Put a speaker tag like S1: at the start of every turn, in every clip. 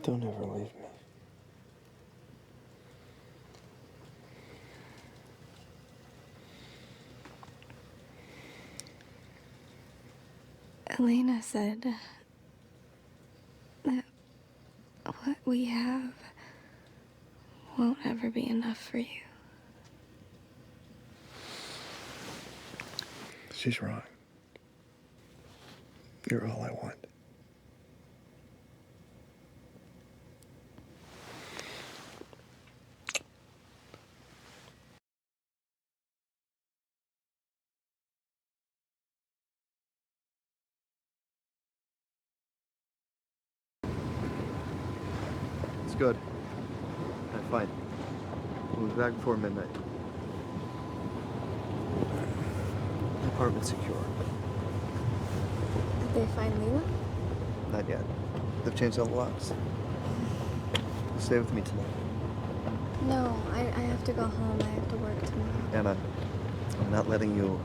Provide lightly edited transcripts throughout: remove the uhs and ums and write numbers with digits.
S1: Don't ever leave me.
S2: Elena said that what we have won't ever be enough for you.
S1: She's wrong. You're all I want.
S3: It's good. I'm fine. We'll be back before midnight. The apartment's secure.
S2: Did they find Leela?
S3: Not yet. They've changed all the locks. Stay with me tonight.
S2: No, I have to go home. I have to work tomorrow.
S3: Anna, I'm not letting you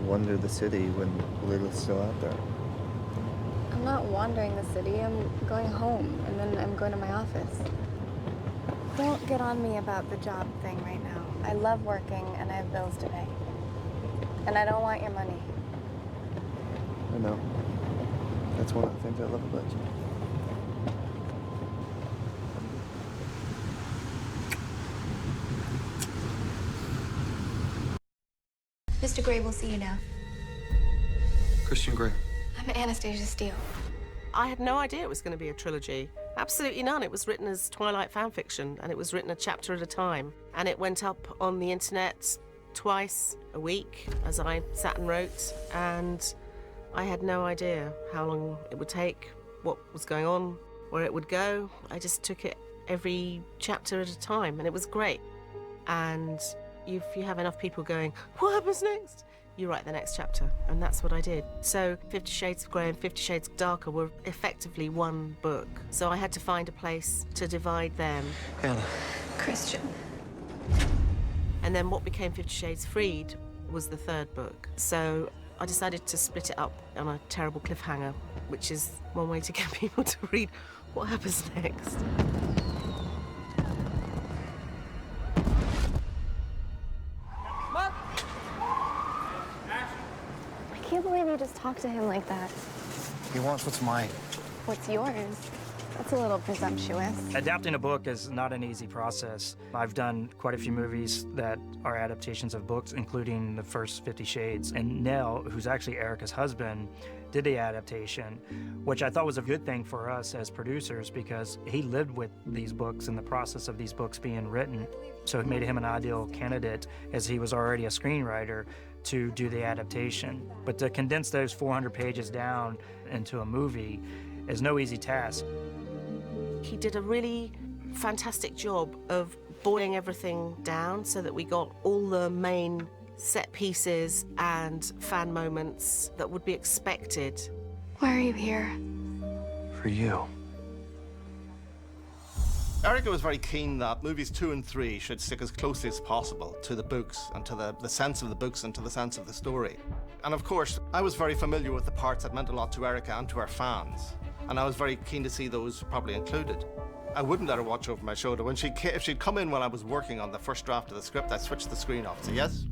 S3: wander the city when Leila's still out there.
S2: I'm not wandering the city. I'm going home, and then I'm going to my office. Don't get on me about the job thing right now. I love working, and I have bills to pay. And I don't want your money.
S3: I know. That's one of the things I love about you.
S4: Mr. Gray will see you now.
S1: Christian Grey.
S4: I'm Anastasia Steele.
S5: I had no idea it was going to be a trilogy. Absolutely none. It was written as Twilight fan fiction, and it was written a chapter at a time. And it went up on the internet twice a week as I sat and wrote, and I had no idea how long it would take, what was going on, where it would go. I just took it every chapter at a time, and it was great. And if you have enough people going, what happens next? You write the next chapter, and that's what I did. So 50 Shades of Grey and 50 Shades Darker were effectively one book. So I had to find a place to divide them.
S1: Anna.
S4: Christian.
S5: And then what became 50 Shades Freed was the third book. So I decided to split it up on a terrible cliffhanger, which is one way to get people to read what happens next.
S2: I can't believe you just talked to him like that.
S6: He wants what's mine.
S2: What's yours? That's a little presumptuous.
S6: Adapting a book is not an easy process. I've done quite a few movies that are adaptations of books, including the first 50 Shades. And Nell, who's actually Erica's husband, did the adaptation, which I thought was a good thing for us as producers because he lived with these books and the process of these books being written. So it made him an ideal candidate, as he was already a screenwriter, to do the adaptation. But to condense those 400 pages down into a movie is no easy task.
S5: He did a really fantastic job of boiling everything down so that we got all the main set pieces and fan moments that would be expected.
S2: Why are you here?
S1: For you.
S7: Erica was very keen that movies 2 and 3 should stick as closely as possible to the books and to the sense of the books and to the sense of the story. And of course, I was very familiar with the parts that meant a lot to Erica and to her fans. And I was very keen to see those properly included. I wouldn't let her watch over my shoulder. If she'd come in when I was working on the first draft of the script, I'd switch the screen off and say, yes.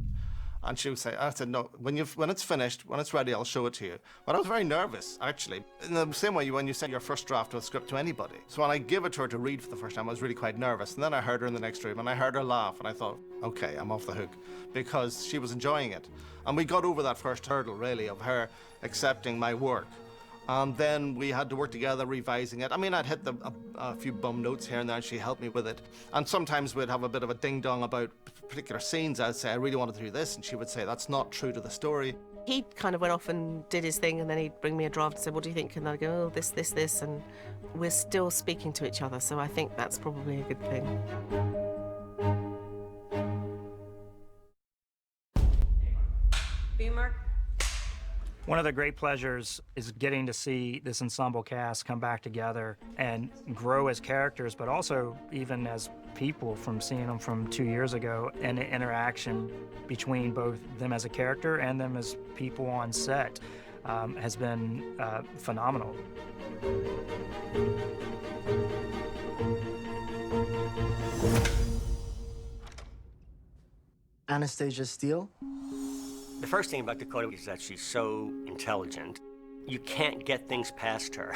S7: And she would say, I said, no, when it's finished, when it's ready, I'll show it to you. But I was very nervous, actually. In the same way when you send your first draft of a script to anybody. So when I gave it to her to read for the first time, I was really quite nervous. And then I heard her in the next room, and I heard her laugh, and I thought, okay, I'm off the hook, because she was enjoying it. And we got over that first hurdle, really, of her accepting my work. And then we had to work together revising it. I mean, I'd hit a few bum notes here and there, and she helped me with it. And sometimes we'd have a bit of a ding-dong about particular scenes. I'd say, I really wanted to do this, and she would say, that's not true to the story.
S5: He kind of went off and did his thing, and then he'd bring me a draft and say, what do you think? And I'd go, oh, this, and we're still speaking to each other, so I think that's probably a good thing.
S8: B-Mark?
S6: One of the great pleasures is getting to see this ensemble cast come back together and grow as characters, but also even as people, from seeing them from 2 years ago, and the interaction between both them as a character and them as people on set. has been phenomenal.
S8: Anastasia Steele?
S9: The first thing about Dakota is that she's so intelligent. You can't get things past her.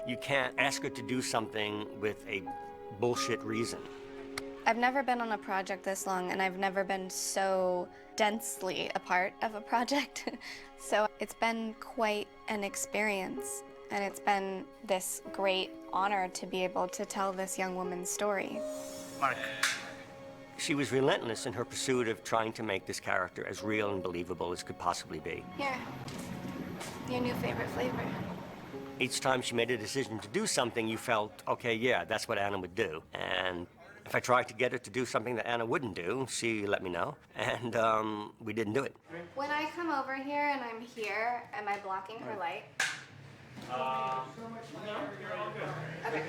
S9: You can't ask her to do something with a bullshit reason.
S2: I've never been on a project this long, and I've never been so densely a part of a project. So it's been quite an experience, and it's been this great honor to be able to tell this young woman's story.
S6: Mark.
S9: She was relentless in her pursuit of trying to make this character as real and believable as could possibly be.
S2: Here, your new favorite flavor.
S9: Each time she made a decision to do something, you felt, okay, yeah, that's what Anna would do. And if I tried to get her to do something that Anna wouldn't do, she let me know, and we didn't do it.
S2: When I come over here and I'm here, am I blocking her light? Okay.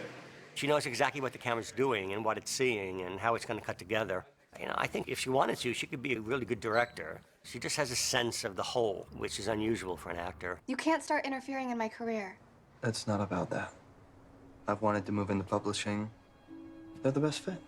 S9: She knows exactly what the camera's doing and what it's seeing and how it's going to cut together. You know, I think if she wanted to, she could be a really good director. She just has a sense of the whole, which is unusual for an actor.
S2: You can't start interfering in my career.
S3: It's not about that. I've wanted to move into publishing. They're the best fit.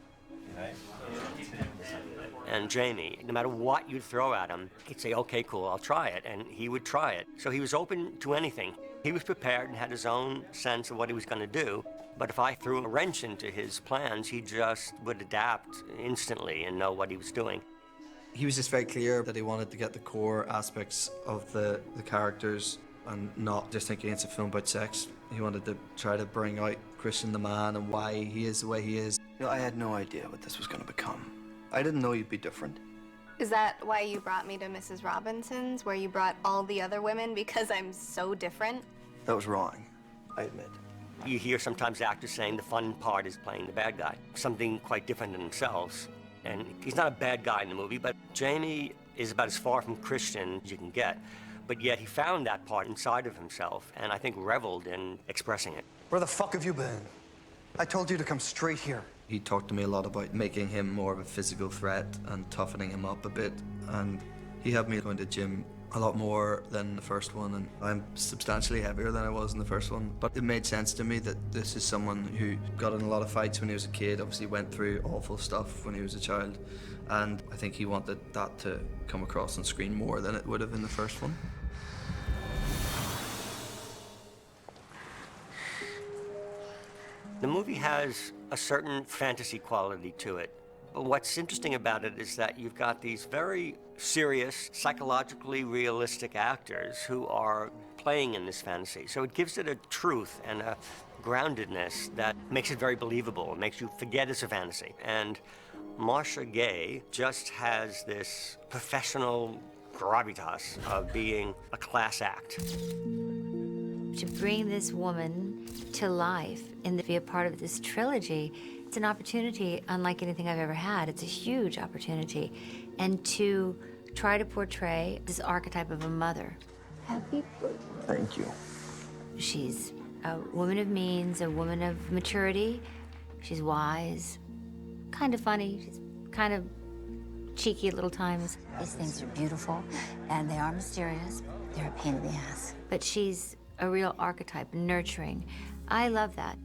S9: And Jamie, no matter what you'd throw at him, he'd say, okay, cool, I'll try it, and he would try it. So he was open to anything. He was prepared and had his own sense of what he was going to do. But if I threw a wrench into his plans, he just would adapt instantly and know what he was doing.
S3: He was just very clear that he wanted to get the core aspects of the characters and not just thinking it's a film about sex. He wanted to try to bring out Christian the man and why he is the way he is.
S1: You know, I had no idea what this was going to become. I didn't know you'd be different.
S2: Is that why you brought me to Mrs. Robinson's, where you brought all the other women because I'm so different?
S1: That was wrong, I admit.
S9: You hear sometimes actors saying the fun part is playing the bad guy, something quite different than themselves. And he's not a bad guy in the movie, but Jamie is about as far from Christian as you can get. But yet he found that part inside of himself, and I think reveled in expressing it.
S1: Where the fuck have you been? I told you to come straight here.
S3: He talked to me a lot about making him more of a physical threat and toughening him up a bit. And he had me going to gym a lot more than the first one, and I'm substantially heavier than I was in the first one. But it made sense to me that this is someone who got in a lot of fights when he was a kid, obviously went through awful stuff when he was a child, and I think he wanted that to come across on screen more than it would have in the first one.
S9: The movie has a certain fantasy quality to it. But what's interesting about it is that you've got these very serious, psychologically realistic actors who are playing in this fantasy. So it gives it a truth and a groundedness that makes it very believable. It makes you forget it's a fantasy. And Marcia Gay just has this professional gravitas of being a class act.
S10: To bring this woman to life and to be a part of this trilogy, it's an opportunity unlike anything I've ever had. It's a huge opportunity. And to try to portray this archetype of a mother.
S2: Happy birthday.
S1: Thank you.
S10: She's a woman of means, a woman of maturity. She's wise, kind of funny, she's kind of cheeky at little times.
S11: These things are beautiful, and they are mysterious. They're a pain in the ass.
S10: But she's a real archetype, nurturing. I love that.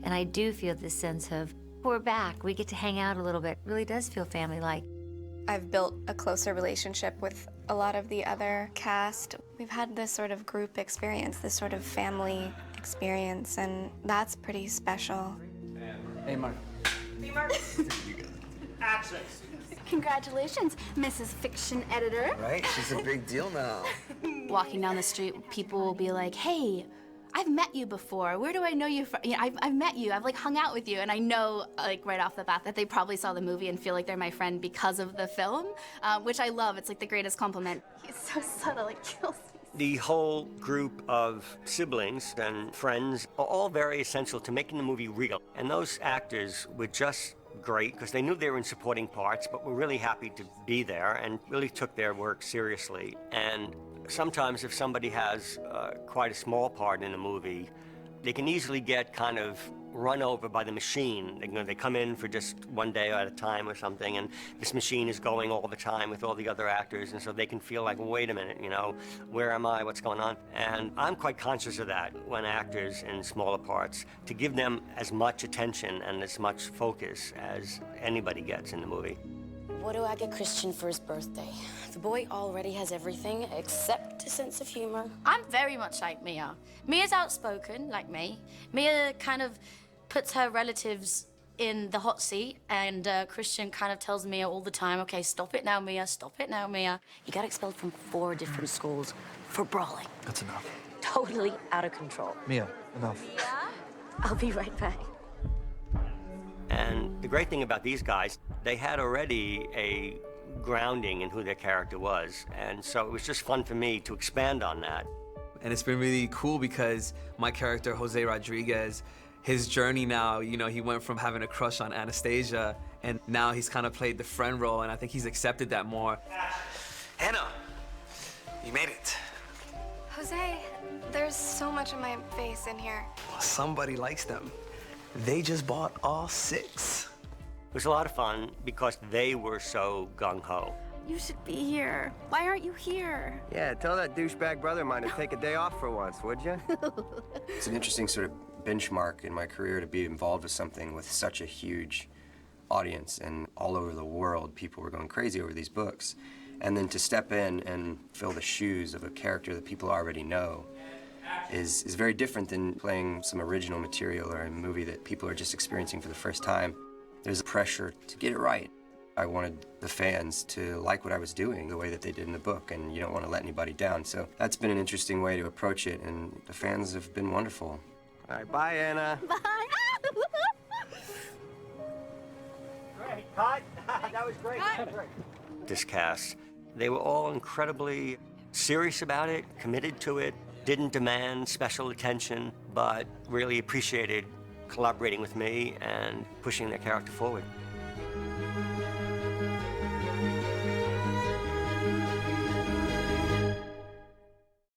S10: And I do feel this sense of, we're back, we get to hang out a little bit. It really does feel family-like.
S2: I've built a closer relationship with a lot of the other cast. We've had this sort of group experience, this sort of family experience, and that's pretty special.
S8: Hey, Mark.
S5: Hey, Mark. Action.
S12: Congratulations, Mrs. Fiction Editor.
S1: Right? She's a big deal now.
S12: Walking down the street, people will be like, hey, I've met you before. Where do I know you from? You know, I've met you. I've like hung out with you. And I know like right off the bat that they probably saw the movie and feel like they're my friend because of the film, which I love. It's like the greatest compliment.
S2: He's so subtle, it kills me.
S9: The whole group of siblings and friends are all very essential to making the movie real. And those actors were just great because they knew they were in supporting parts, but were really happy to be there and really took their work seriously. And sometimes if somebody has quite a small part in a movie, they can easily get kind of run over by the machine. They come in for just one day at a time or something, and this machine is going all the time with all the other actors, and so they can feel like, wait a minute, where am I, what's going on? And I'm quite conscious of that when actors in smaller parts, to give them as much attention and as much focus as anybody gets in the movie.
S13: What do I get Christian for his birthday? The boy already has everything except a sense of humor.
S12: I'm very much like Mia. Mia's outspoken, like me. Mia kind of puts her relatives in the hot seat, and Christian kind of tells Mia all the time, okay, stop it now, Mia, stop it now, Mia.
S13: He got expelled from 4 different schools for brawling.
S8: That's enough.
S13: Totally out of control.
S8: Mia, enough.
S13: I'll be right back.
S9: And the great thing about these guys, they had already a grounding in who their character was, and so it was just fun for me to expand on that.
S14: And it's been really cool because my character, Jose Rodriguez, his journey now, he went from having a crush on Anastasia, and now he's kind of played the friend role, and I think he's accepted that more.
S1: Anna, you made it.
S2: Jose, there's so much of my face in here.
S1: Well, somebody likes them. They just bought all 6.
S9: It was a lot of fun because they were so gung-ho.
S12: You should be here. Why aren't you here?
S15: Yeah, tell that douchebag brother of mine to take a day off for once, would you? It's an interesting sort of benchmark in my career to be involved with something with such a huge audience, and all over the world people were going crazy over these books. And then to step in and fill the shoes of a character that people already know is very different than playing some original material or a movie that people are just experiencing for the first time. There's a pressure to get it right. I wanted the fans to like what I was doing the way that they did in the book, and you don't want to let anybody down. So that's been an interesting way to approach it, and the fans have been wonderful. All right, bye, Anna.
S12: Bye.
S15: Great, cut. That was great.
S9: This cast, they were all incredibly serious about it, committed to it, didn't demand special attention, but really appreciated collaborating with me and pushing their character forward.